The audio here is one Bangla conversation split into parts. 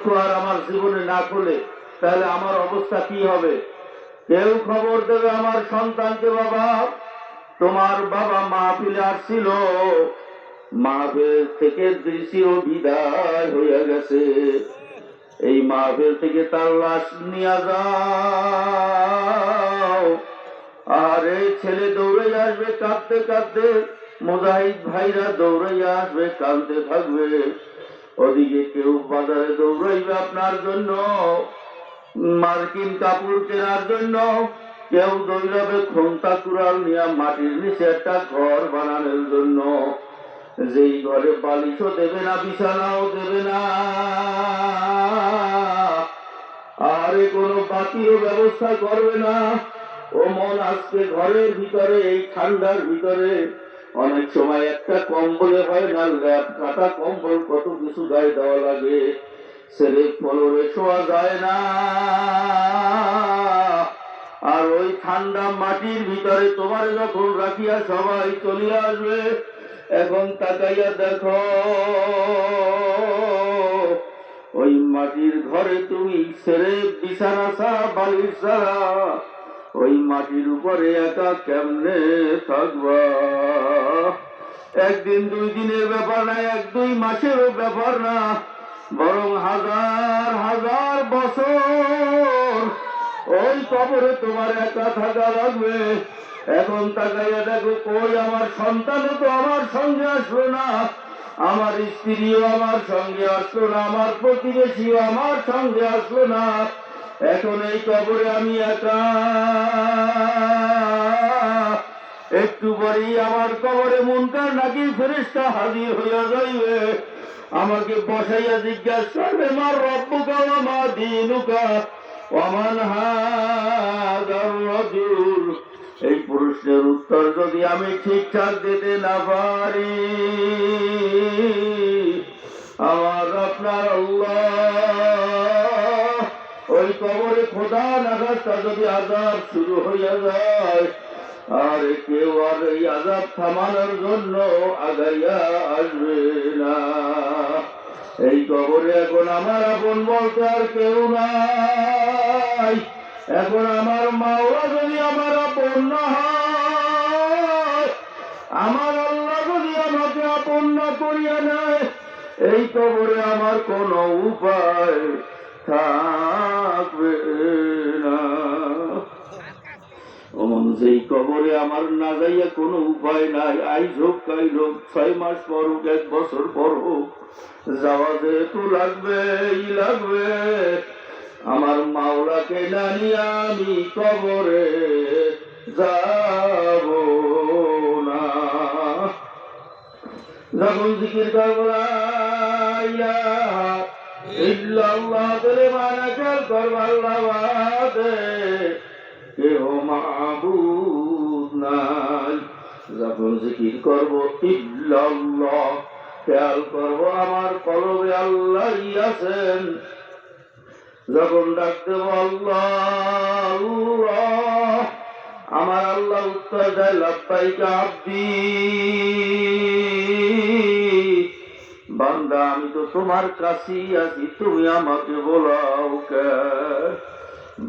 চক্ষু আর আমার জীবনে না খুলে তাহলে আমার অবস্থা কি হবে? কেউ খবর দেবে আমার সন্তানকে, বাবা তোমার বাবা মাহফিলে আসছিল, মাহফিল থেকে দৃষ্টি ও বিদায় হয়ে গেছে, এই মাহফিল থেকে তার লাশ নিয়ে যাও। আর এই ছেলে দৌড়ে আসবে কাঁদতে কাঁদতে, মুজাহিদ ভাইরা দৌড়ে আসবে কাঁদতে থাকবে, ওদিকে কেউ বাজারে দৌড়াইবে আপনার জন্য মার্কিন কাপড় কেনার জন্য, কেউ দৌড়াবে খন্তা কুড়াল নিয়ে মাটির নিচে একটা ঘর বানানোর জন্য, যেই ঘরে বালিশও দেবে না, বিছানাও দেবে না, আরে কোনো বাতিও ব্যবস্থা করবে না। ও মন, আজকে ঘরের ভিতরে এই ঠান্ডার ভিতরে অনেক সময় একটা কম্বলে হয় না, ল্যাপ কাটা কম্বল কত কিছু গায়ে দেওয়া লাগে, ছেলে ফলরে শোয়া যায় না। আর ওই ঠান্ডা মাটির ভিতরে তোমার যখন রাখিয়া সবাই চলিয়া আসবে, এখন তাকাইয়া দেখো ওই মাটির ঘরে তুমি ছেড়ে বিছানা ছাড়া বালিশ ছাড়া ওই মাটির উপরে একা কেমনে থাকবা? একদিন দুই দিনের ব্যাপার না, এক দুই মাসেরও ব্যাপার না, বরং হাজার হাজার বছর ওই কবরে তোমার একা থাকা লাগবে। এখন তাকাইয়া দেখো, কই আমার সন্তানও তো আমার সঙ্গে আসলো না, আমার স্ত্রীও আমার সঙ্গে আসলো না, আমার প্রতিবেশীও আমার সঙ্গে আসলো না, এখন এই কবরে আমি একা। একটু পরেই আমার কবরে মুনকার নাকির ফেরেশতা হাজির হইয়া যাইবে, আমাকে বসাইয়া জিজ্ঞাসা করবে, মার রব্বুকা ওয়া মা দীনুকা ওয়া মান হাযার রাজুল। এই প্রশ্নের উত্তর যদি আমি ঠিকঠাক দিতে না পারি, আমার আপনার আল্লাহ ওই কবরে খোদা নাগাস্তা যদি আযাব শুরু হইয়া যায়, আর কেউ আর এই আযাব থামানোর জন্য আগাইয়া আসবে না। এই কবরে এখন আমার আপন বলতে আর কেউ নাই। এখন আমার মাওলা যদি আমার আপন না হয়, আমার আল্লাহ যদি আমাকে আপন না করিয়া নেয়, এই কবরে আমার কোনো উপায় থাকবে না। অমন যেই কবরে আমার না যাইয়া কোনো উপায় নাই, আইজ হোক কাল হোক, 6 মাস পর হোক, 1 বছর পর হোক, যাওয়া যেহেতু লাগবে, আমার মাওলাকে না নিয়ে আমি কবরে যাব না। যখন জিকির করবো লা ইলাহা ইল্লাল্লাহ বলে মানাকাল করব, আল্লাহ বাদে কেহ মাবুদ নাই। যখন জিকির করবো ইল্লাল্লাহ, খেয়াল করবো আমার কলবে আল্লাহই আছেন। যখন ডাক দেব আল্লাহ, আমার আল্লাহ উত্তর দেয় লাব্বাইকা আব্দি, বান্দা আমি তো তোমার কাছেই আছি, তুমি আমাকে বলাও কে?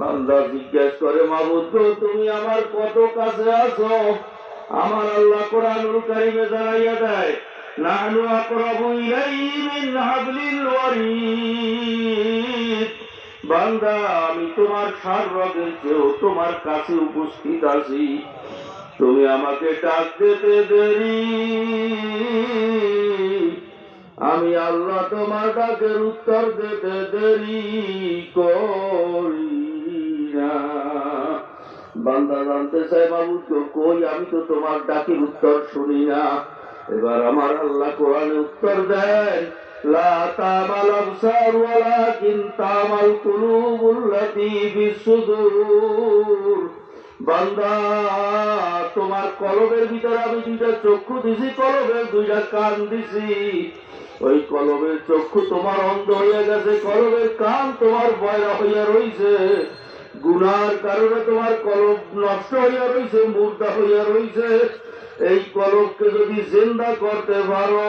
বান্দা জিজ্ঞেস করে, মাবুদ গো তুমি আমার কত কাছে আছো? আমার আল্লাহ কোরআনুল কারীমে জানাইয়া দেয়, নাহনু আকরাবু ইলাইহি মিন হাবলিল ওয়ারিদ। বান্দা আমি তোমার সার্বভৌমের চেয়েও তোমার কাছে উপস্থিত আছি, তুমি আমাকে ডাক দিতে দেরি, আমি আল্লাহ তোমার ডাকের উত্তর দিতে দেরি করি না। বান্দা জানতে চাই, মাবুদ কই আমি তো তোমার ডাকের উত্তর শুনি না। এবার আমার আল্লাহ কোরআনে উত্তর দেন, লা তামাল আবসার ওয়ালাকিন তামাল কুলুবুল্লাতী ফিস সুদূর। বান্দা তোমার কলবের ভিতরে আমি 2টা চক্ষু দিছি, কলবের 2টা কান দিছি, ওই কলবের চক্ষু তোমার অন্ধ হইয়া গেছে, কলবের কান তোমার বয়রা হইয়া রইছে, গুনার কারণে তোমার কলব নষ্ট হইয়া রইছে, মুর্দা হইয়া রইছে। এই কলবকে যদি জিন্দা করতে পারো,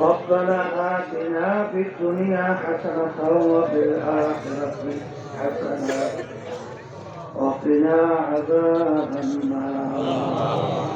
ربنا آتنا في الدنيا حسنة وفي الآخرة حسنة وقنا عذاب النار.